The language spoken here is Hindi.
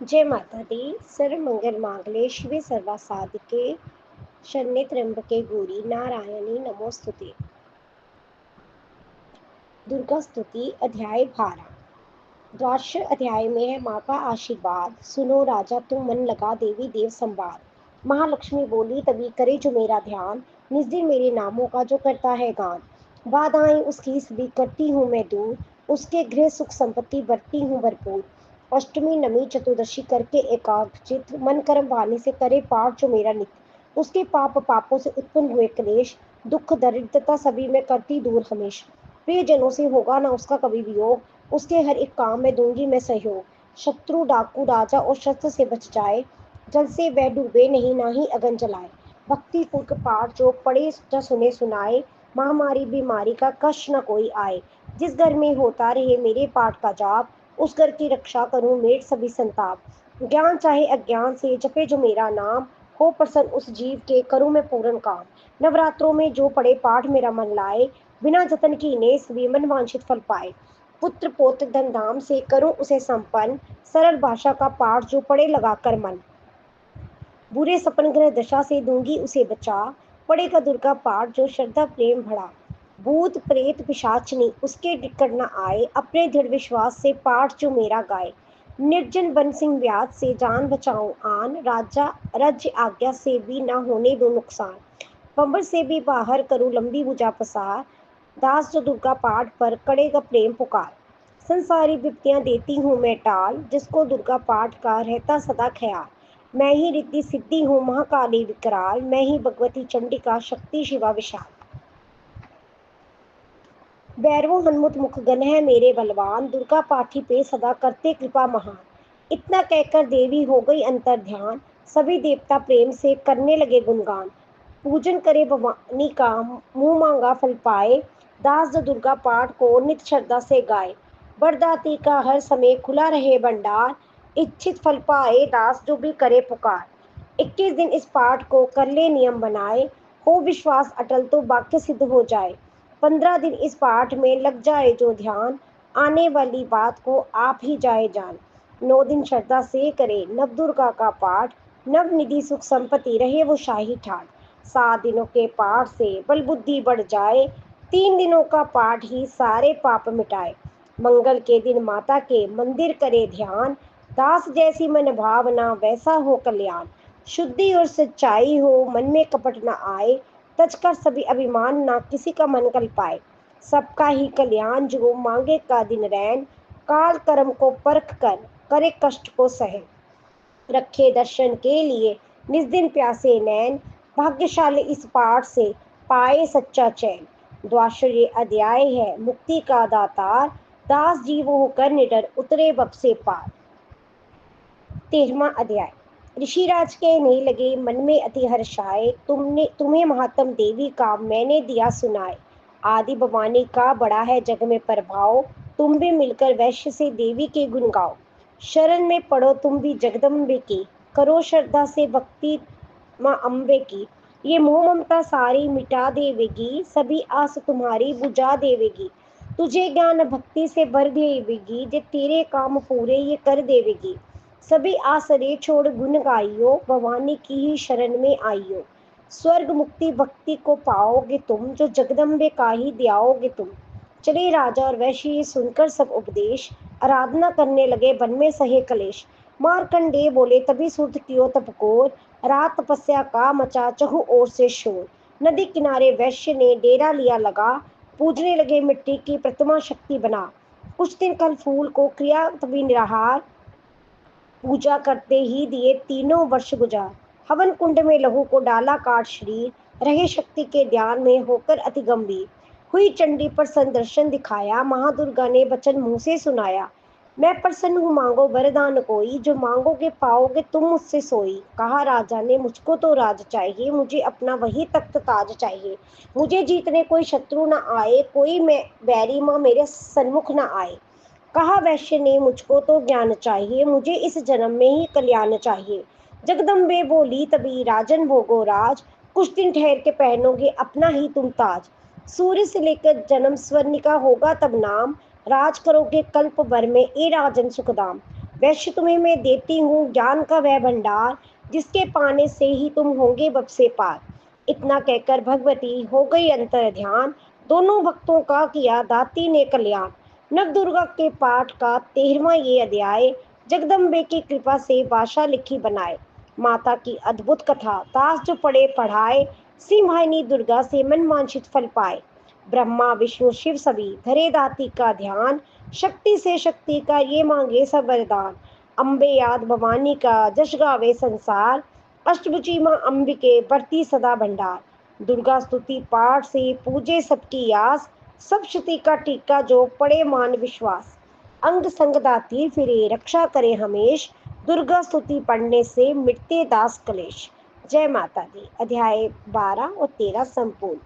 जय माता दी। सर्व मंगल मांगल्ये शिवे सर्वा साधिके शरण्ये त्र्यंबके गौरी नारायणी नमोस्तुते। दुर्गा स्तुति अध्याय 12। द्वादश अध्याय में है माँ का आशीर्वाद। सुनो राजा तुम मन लगा देवी देव संवाद। महालक्ष्मी बोली तभी करे जो मेरा ध्यान, निज दिन मेरे नामों का जो करता है गान। बाधाएं उसकी सभी करती हूँ मैं दूर, उसके गृह सुख संपत्ति बरती हूँ भरपूर। अष्टमी नमी चतुर्दशी करके एकाग्रचित, मन कर्म वाणी से करे पाठ जो मेरा नित्य। उसके पापों से उत्पन्न हुए क्लेश, दुख दरिद्रता सभी में करती दूर हमेशा। प्रियजनों से होगा ना उसका कभी वियोग, उसके हर एक काम में दूंगी मैं सहयोग। शत्रु डाकू राजा और शस्त्र से बच जाए, जल से वह डूबे नहीं ना ही अगन जलाए। भक्ति पूर्वक पाठ जो पढ़े न सुने सुनाए, महामारी बीमारी का कष्ट न कोई आए। जिस घर में होता रहे मेरे पाठ का जाप, उस घर की रक्षा करूं मेट सभी संताप। ज्ञान चाहे अज्ञान से जपे जो मेरा नाम, हो प्रसन्न उस जीव के करूं मैं पूर्ण काम। नवरात्रों में जो पढ़े पाठ मेरा मन लाए, बिना जतन की ने सभी मन वांछित फल पाए। पुत्र पौत्र धन धाम से करूं उसे संपन्न, सरल भाषा का पाठ जो पढ़े लगाकर मन। बुरे सपन ग्रह दशा से दूंगी उसे बचा, पढ़ेगा दुर्गा पाठ जो श्रद्धा प्रेम भरा। भूत प्रेत पिशाचनी उसके निकट न आए, अपने दृढ़ विश्वास से पाठ जो मेरा गाए। निर्जन बन सिंह व्याध से जान बचाऊं आन, राजा राज्य आज्ञा से भी न होने दो नुकसान। पंबर से भी बाहर करूं लंबी भुजा पसार, दास जो दुर्गा पाठ पर करेगा प्रेम पुकार। संसारी विपत्तियां देती हूँ मैं टाल, जिसको दुर्गा पाठ का रहता सदा ख्याल। मैं ही रिद्धि सिद्धि हूँ महाकाली विकराल, मैं ही भगवती चंडिका शक्ति शिवा विशाल। भैरवो हनुमत मुख गण है मेरे बलवान, दुर्गा पाठी पे सदा करते कृपा महान। इतना कहकर देवी हो गई अंतर ध्यान, सभी देवता प्रेम से करने लगे गुणगान। पूजन करे भवानी का मुंह मांगा फल पाए, दास जो दुर्गा पाठ को नित श्रद्धा से गाए। वरदाती का हर समय खुला रहे भंडार, इच्छित फल पाए दास जो भी करे पुकार। 21 दिन इस पाठ को कर ले नियम बनाए, हो विश्वास अटल तो वाक्य सिद्ध हो जाए। 15 दिन इस पाठ में लग जाए जो ध्यान, आने वाली बात को आप ही जाए जान। 9 दिन श्रद्धा से करे नव दुर्गा का पाठ, नव निधि सुख संपत्ति रहे वो शाही ठाट। 7 दिनों के पाठ से बल बुद्धि बढ़ जाए, 3 दिनों का पाठ ही सारे पाप मिटाए। मंगल के दिन माता के मंदिर करे ध्यान, दास जैसी मन भावना वैसा हो कल्याण। शुद्धि और सच्चाई हो मन में कपट न आए, तजकर सभी अभिमान ना किसी का मन कल पाए। सबका ही कल्याण जो मांगे का दिन रैन, काल कर्म को परख कर करे कष्ट को सहे। रखे दर्शन के लिए निज दिन प्यासे नैन, भाग्यशाली इस पाठ से पाए सच्चा चैन। द्वादश अध्याय है मुक्ति का दातार, दास जीव होकर निडर उतरे बप से पार। 13वां अध्याय। ऋषिराज कहने लगे मन में अति हर्षाए, तुम्हें महात्म देवी का मैंने दिया सुनाए। आदि भवानी का बड़ा है जग में प्रभाव, तुम भी मिलकर वैश्य से देवी के गुण गाओ। शरण में पढ़ो तुम भी जगदम्बे की, करो श्रद्धा से भक्ति माँ अम्बे की। ये मोह ममता सारी मिटा देवेगी, सभी आस तुम्हारी बुझा देवेगी। तुझे ज्ञान भक्ति से भर देवेगी, जे तेरे काम पूरे ये कर देवेगी। सभी आसरे छोड़ गुण गाइयो, भवानी की ही शरण में आइयो। स्वर्ग मुक्ति भक्ति को पाओगे तुम, जो जगदम्बे का ही दियाओगे तुम। चले राजा और वैश्य सुनकर सब उपदेश, आराधना करने लगे वन में सहे कलेश। मारकंडे बोले तभी सुरत कियो तपकोर, रात तपस्या का मचा चहु ओर से शोर। नदी किनारे वैश्य ने डेरा लिया लगा, पूजने लगे मिट्टी की प्रतिमा शक्ति बना। कुछ दिन कल फूल को क्रिया तभी निराहार, पूजा करते ही दिए तीनों वर्ष गुजार। हवन कुंड में लहू को डाला काट शरीर, रहे शक्ति के ध्यान में होकर अति गंभीर। हुई चंडी पर संदर्शन दिखाया, महादुर्गा ने वचन मुंह से सुनाया। मैं प्रसन्न हूँ मांगो वरदान कोई, जो मांगोगे पाओगे तुम मुझसे सोई। कहा राजा ने मुझको तो राज चाहिए, मुझे अपना वही तख्त ताज चाहिए। मुझे जीतने कोई शत्रु न आए, कोई मैं बैरी माँ मेरे सन्मुख न आए। कहा वैश्य ने मुझको तो ज्ञान चाहिए, मुझे इस जन्म में ही कल्याण चाहिए। जगदम्बे बोली तभी राजन भोगो राज, कुछ दिन ठहर के पहनोगे अपना ही तुम ताज। सूर्य से लेकर जन्म स्वर्णिका होगा तब नाम, राज करोगे कल्प भर में ए राजन सुखदाम। वैश्य तुम्हें मैं देती हूँ ज्ञान का वह भंडार, जिसके पाने से ही तुम होंगे बब से पार। इतना कहकर भगवती हो गई अंतर ध्यान, दोनों भक्तों का किया दाती ने कल्याण। नव दुर्गा के पाठ का 13वां ये अध्याय, जगदम्बे की कृपा से भाषा लिखी बनाए। माता की अद्भुत कथा दास जो पढ़े पढ़ाए, सिंहाइनी दुर्गा से मन वांछित फल पाए। ब्रह्मा विष्णु शिव सभी धरे दाती का ध्यान, शक्ति से शक्ति का ये मांगे सब वरदान। अम्बे याद भवानी का जश गावे संसार, अष्टभुजी माँ अंबिके बरती सदा भंडार। दुर्गा स्तुति पाठ से पूजे सबकी आस, सब श्रुति का टीका जो पड़े मान विश्वास। अंग संग दाती फिरे रक्षा करे हमेश, दुर्गा स्तुति पढ़ने से मिटते दास कलेश। जय माता दी। अध्याय 12 और 13 संपूर्ण।